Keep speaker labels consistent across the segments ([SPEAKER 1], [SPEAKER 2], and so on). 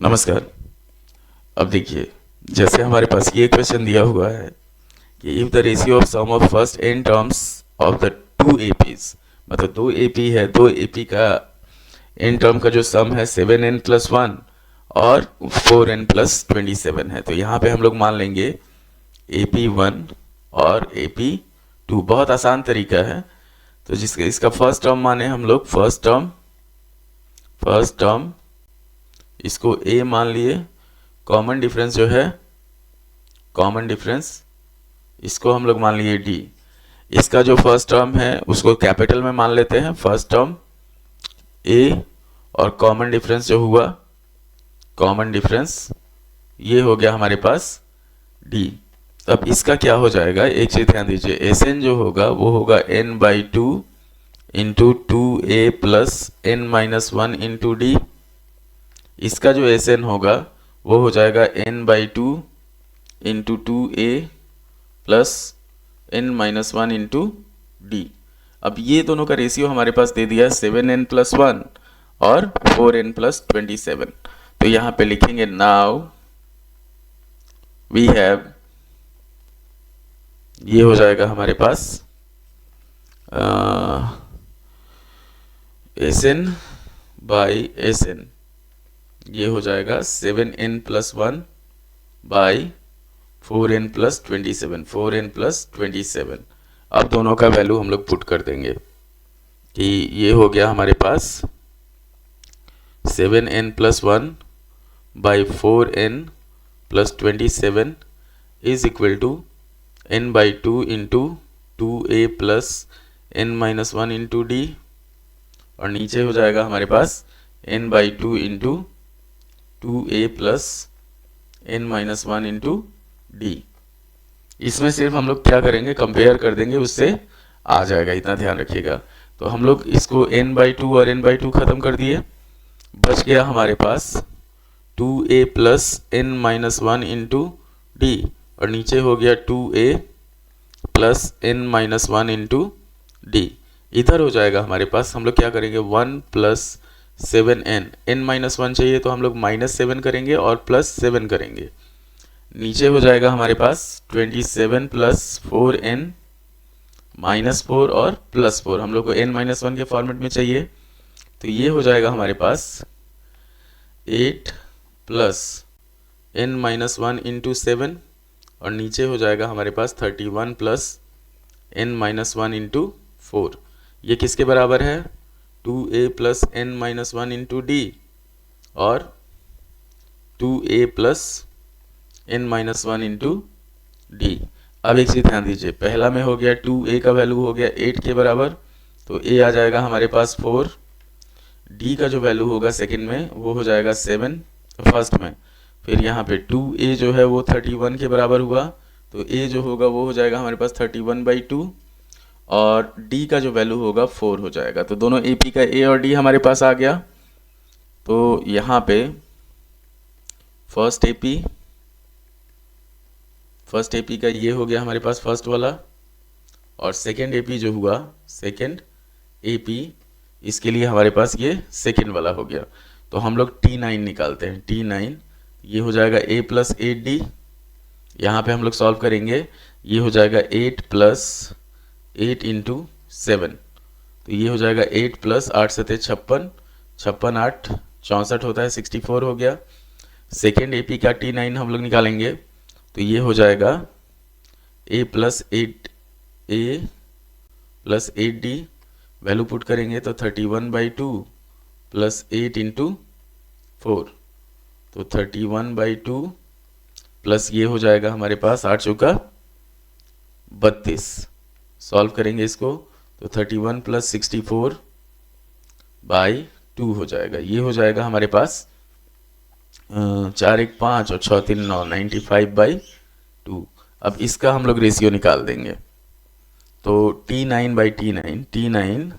[SPEAKER 1] नमस्कार। अब देखिए, जैसे हमारे पास ये क्वेश्चन दिया हुआ है कि if the ratio of sum of first n terms of the two APs, मतलब दो एपी है, दो एपी का एन टर्म का जो सम है 7n+1 और 4n+27 है, तो यहाँ पे हम लोग मान लेंगे AP1 और AP2। बहुत आसान तरीका है। तो जिसका इसका फर्स्ट टर्म माने हम लोग फर्स्ट टर्म इसको A मान लिए। कॉमन डिफरेंस जो है, कॉमन डिफरेंस इसको हम लोग मान लिए D। इसका जो फर्स्ट टर्म है उसको कैपिटल में मान लेते हैं, फर्स्ट टर्म A, और कॉमन डिफरेंस जो हुआ, कॉमन डिफरेंस ये हो गया हमारे पास D। अब इसका क्या हो जाएगा, एक चीज ध्यान दीजिए, Sn जो होगा वो होगा n/2 into 2a plus n-1 into D। इसका जो Sn होगा वो हो जाएगा n/2 into 2a plus n-1 into D। अब ये दोनों का रेशियो हमारे पास दे दिया 7n+1 और 4n+27। तो यहाँ पे लिखेंगे नाउ वी हैव, ये हो जाएगा हमारे पास Sn/Sn, ये हो जाएगा 7n+1 बाई 4n+27। अब दोनों का वैल्यू हम लोग पुट कर देंगे कि ये हो गया हमारे पास 7n+1 by 4n+27 is equal to n/2 into 2a plus n-1 into D, और नीचे हो जाएगा हमारे पास n/2 into 2a plus n-1 into D। इसमें सिर्फ हम लोग क्या करेंगे, कंपेयर कर देंगे, उससे आ जाएगा, इतना ध्यान रखिएगा। तो हम लोग इसको n/2 और n/2 खत्म कर दिए, बच गया हमारे पास 2a plus n-1 into D, और नीचे हो गया 2a plus n-1 into D। इधर हो जाएगा हमारे पास, हम लोग क्या करेंगे 1 प्लस 7n, n-1 चाहिए तो हम लोग -7 करेंगे और +7 करेंगे। नीचे हो जाएगा हमारे पास 27 प्लस 4n -4 और +4, हम लोग को n-1 के फॉर्मेट में चाहिए। तो ये हो जाएगा हमारे पास 8 प्लस n-1 इंटू 7, और नीचे हो जाएगा हमारे पास 31 प्लस n-1 इंटू 4। ये किसके बराबर है, 2a plus n-1 into D और 2a plus n-1 into D। अब एक चीज ध्यान दीजिए, पहला में हो गया 2a का वैल्यू हो गया 8 के बराबर, तो a आ जाएगा हमारे पास 4। D का जो वैल्यू होगा सेकंड में वो हो जाएगा 7 फर्स्ट में। फिर यहाँ पे 2a जो है वो 31 के बराबर हुआ, तो a जो होगा वो हो जाएगा हमारे पास 31/2, और D का जो वैल्यू होगा 4 हो जाएगा। तो दोनों AP का A और D हमारे पास आ गया। तो यहाँ पे फर्स्ट AP का ये हो गया हमारे पास फर्स्ट वाला, और सेकेंड AP जो हुआ, सेकेंड AP, इसके लिए हमारे पास ये सेकेंड वाला हो गया। तो हम लोग T9 निकालते हैं, T9 ये हो जाएगा a प्लस 8D। यहाँ पे हम लोग सॉल्व करेंगे, ये हो जाएगा 8 प्लस 8 इंटू 7, तो ये हो जाएगा 8 प्लस 8 7 56, 56 8 64 होता है, 64 हो गया। सेकेंड AP का T9 हम लोग निकालेंगे, तो ये हो जाएगा a plus 8D, value put करेंगे तो 31/2 प्लस 8 इंटू 4, तो 31/2 प्लस ये हो जाएगा हमारे पास 8 चौका 32। सॉल्व करेंगे इसको तो 31 प्लस 64/2 हो जाएगा। ये हो जाएगा हमारे पास 4 1 5 और 6 3 9, 95/2। अब इसका हम लोग रेशियो निकाल देंगे, तो T9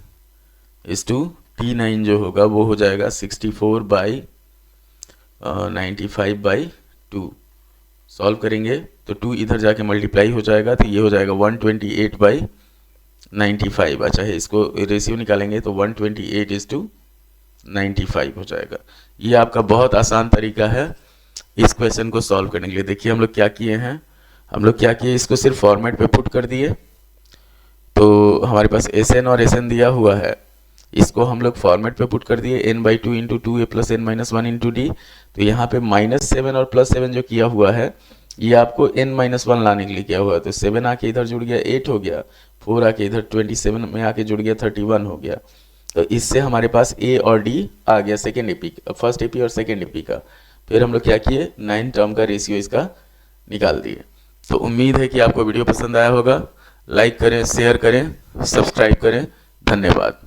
[SPEAKER 1] इज टू T9 जो होगा वो हो जाएगा 64/95/2। सॉल्व करेंगे तो 2 इधर जाके मल्टीप्लाई हो जाएगा, तो ये हो जाएगा 128/95। अच्छा है, इसको रेशियो निकालेंगे तो 128 इज टू 95 हो जाएगा। ये आपका बहुत आसान तरीका है इस क्वेश्चन को सॉल्व करने के लिए। देखिए हम लोग क्या किए हैं, हम लोग क्या किए, इसको सिर्फ फॉर्मेट पे पुट कर दिए। तो हमारे पास एस एन और एस एन दिया हुआ है, इसको हम लोग फॉर्मेट पे पुट कर दिए n by two into two A plus N minus one into D. तो यहाँ पे -7 और +7 जो किया हुआ है ये आपको n-1 लाने के लिए किया हुआ है। तो 7 आके इधर जुड़ गया 8 हो गया, 4 आके इधर 27 में आके जुड़ गया 31 हो गया। तो इससे हमारे पास ए और डी आ गया सेकेंड एपी, फर्स्ट एपी और सेकेंड एपी का। फिर हम लोग क्या किए, 9 टर्म का रेशियो इसका निकाल दिए। तो उम्मीद है कि आपको वीडियो पसंद आया होगा। लाइक करें, शेयर करें, सब्सक्राइब करें। धन्यवाद।